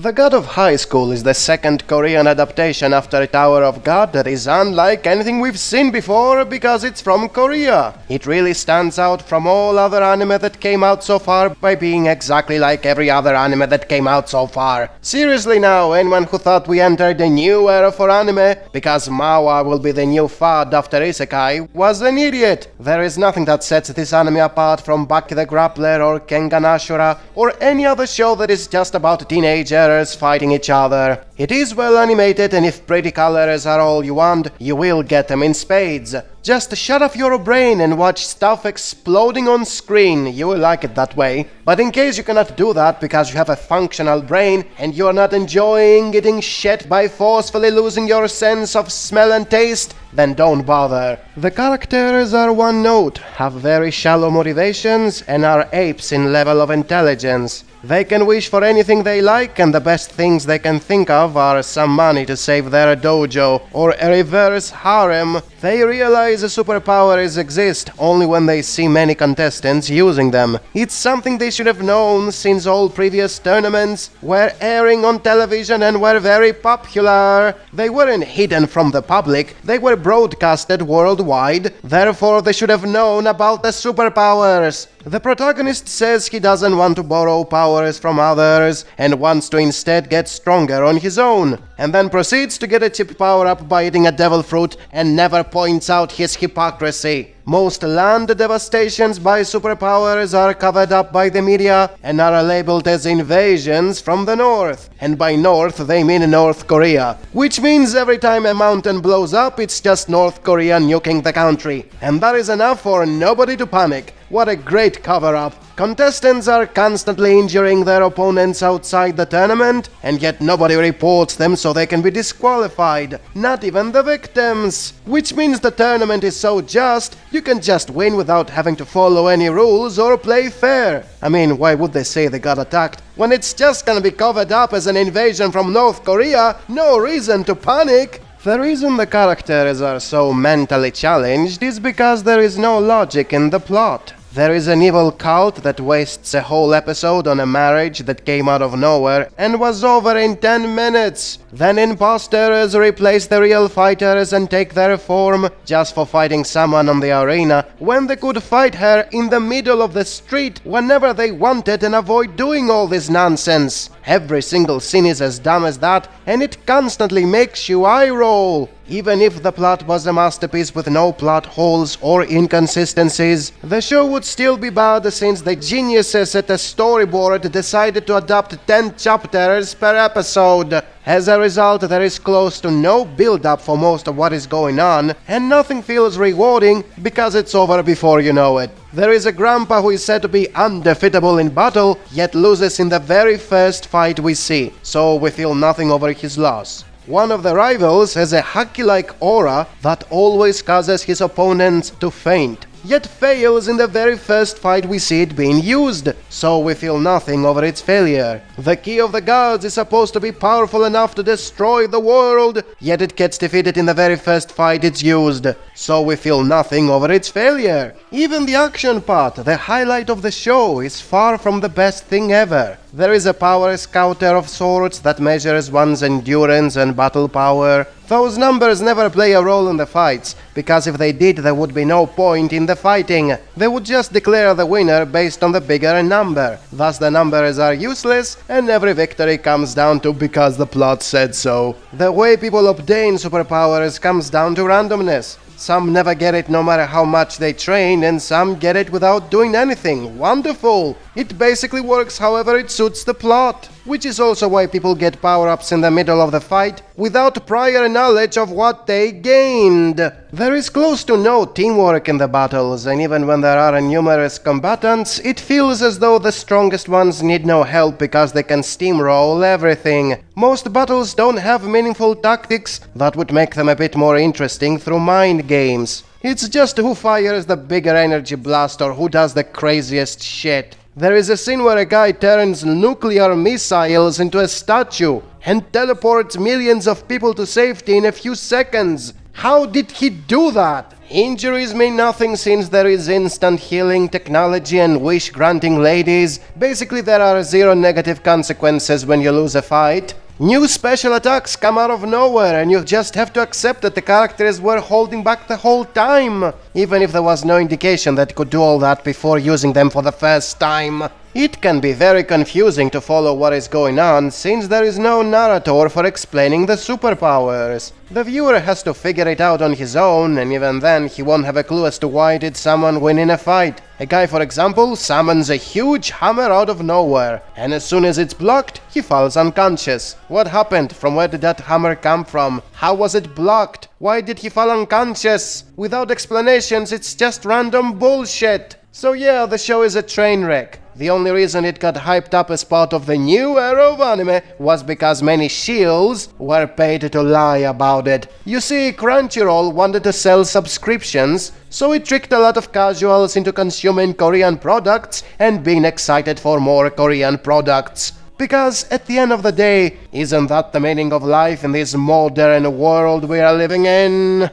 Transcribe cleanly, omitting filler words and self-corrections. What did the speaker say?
The God of High School is the second Korean adaptation after Tower of God that is unlike anything we've seen before because it's from Korea. It really stands out from all other anime that came out so far by being exactly like every other anime that came out so far. Seriously now, anyone who thought we entered a new era for anime because Mawa will be the new fad after Isekai was an idiot. There is nothing that sets this anime apart from Baki the Grappler or Kengan Ashura or any other show that is just about teenagers fighting each other. It is well animated, and if pretty colors are all you want, you will get them in spades. Just shut off your brain and watch stuff exploding on screen, you will like it that way. But in case you cannot do that because you have a functional brain and you're not enjoying getting shit by forcefully losing your sense of smell and taste, then don't bother. The characters are one note, have very shallow motivations, and are apes in level of intelligence. They can wish for anything they like, and the best things they can think of are some money to save their dojo, or a reverse harem. They realize superpowers exist only when they see many contestants using them. It's something they should have known since all previous tournaments were airing on television and were very popular. They weren't hidden from the public, they were broadcasted worldwide, therefore they should have known about the superpowers. The protagonist says he doesn't want to borrow powers from others and wants to instead get stronger on his own, and then proceeds to get a cheap power-up by eating a devil fruit and never points out his hypocrisy. Most land devastations by superpowers are covered up by the media and are labeled as invasions from the north. And by north they mean North Korea. Which means every time a mountain blows up, it's just North Korea nuking the country. And that is enough for nobody to panic. What a great cover-up. Contestants are constantly injuring their opponents outside the tournament, and yet nobody reports them so they can be disqualified. Not even the victims. Which means the tournament is so just, you can just win without having to follow any rules or play fair. I mean, why would they say they got attacked? When it's just gonna be covered up as an invasion from North Korea, no reason to panic. The reason the characters are so mentally challenged is because there is no logic in the plot. There is an evil cult that wastes a whole episode on a marriage that came out of nowhere and was over in 10 minutes. Then imposters replace the real fighters and take their form just for fighting someone on the arena when they could fight her in the middle of the street whenever they wanted and avoid doing all this nonsense. Every single scene is as dumb as that, and it constantly makes you eye roll. Even if the plot was a masterpiece with no plot holes or inconsistencies, the show would still be bad since the geniuses at the storyboard decided to adapt 10 chapters per episode. As a result, there is close to no build-up for most of what is going on, and nothing feels rewarding because it's over before you know it. There is a grandpa who is said to be undefeatable in battle, yet loses in the very first fight we see, so we feel nothing over his loss. One of the rivals has a Haki-like aura that always causes his opponents to faint, yet fails in the very first fight we see it being used, so we feel nothing over its failure. The Key of the Gods is supposed to be powerful enough to destroy the world, yet it gets defeated in the very first fight it's used, so we feel nothing over its failure. Even the action part, the highlight of the show, is far from the best thing ever. There is a power scouter of sorts that measures one's endurance and battle power. Those numbers never play a role in the fights, because if they did there would be no point in the fighting. They would just declare the winner based on the bigger number. Thus the numbers are useless, and every victory comes down to because the plot said so. The way people obtain superpowers comes down to randomness. Some never get it no matter how much they train, and some get it without doing anything. Wonderful! It basically works however it suits the plot. Which is also why people get power-ups in the middle of the fight without prior knowledge of what they gained. There is close to no teamwork in the battles, and even when there are numerous combatants, it feels as though the strongest ones need no help because they can steamroll everything. Most battles don't have meaningful tactics that would make them a bit more interesting through mind games. It's just who fires the bigger energy blast or who does the craziest shit. There is a scene where a guy turns nuclear missiles into a statue and teleports millions of people to safety in a few seconds. How did he do that? Injuries mean nothing since there is instant healing technology and wish-granting ladies. Basically, there are zero negative consequences when you lose a fight. New special attacks come out of nowhere and you just have to accept that the characters were holding back the whole time, even if there was no indication that you could do all that before using them for the first time. It can be very confusing to follow what is going on, since there is no narrator for explaining the superpowers. The viewer has to figure it out on his own, and even then he won't have a clue as to why did someone win in a fight. A guy, for example, summons a huge hammer out of nowhere, and as soon as it's blocked, he falls unconscious. What happened? From where did that hammer come from? How was it blocked? Why did he fall unconscious? Without explanations, it's just random bullshit. So yeah, the show is a train wreck. The only reason it got hyped up as part of the new era of anime was because many shields were paid to lie about it. You see, Crunchyroll wanted to sell subscriptions, so it tricked a lot of casuals into consuming Korean products and being excited for more Korean products. Because at the end of the day, isn't that the meaning of life in this modern world we are living in?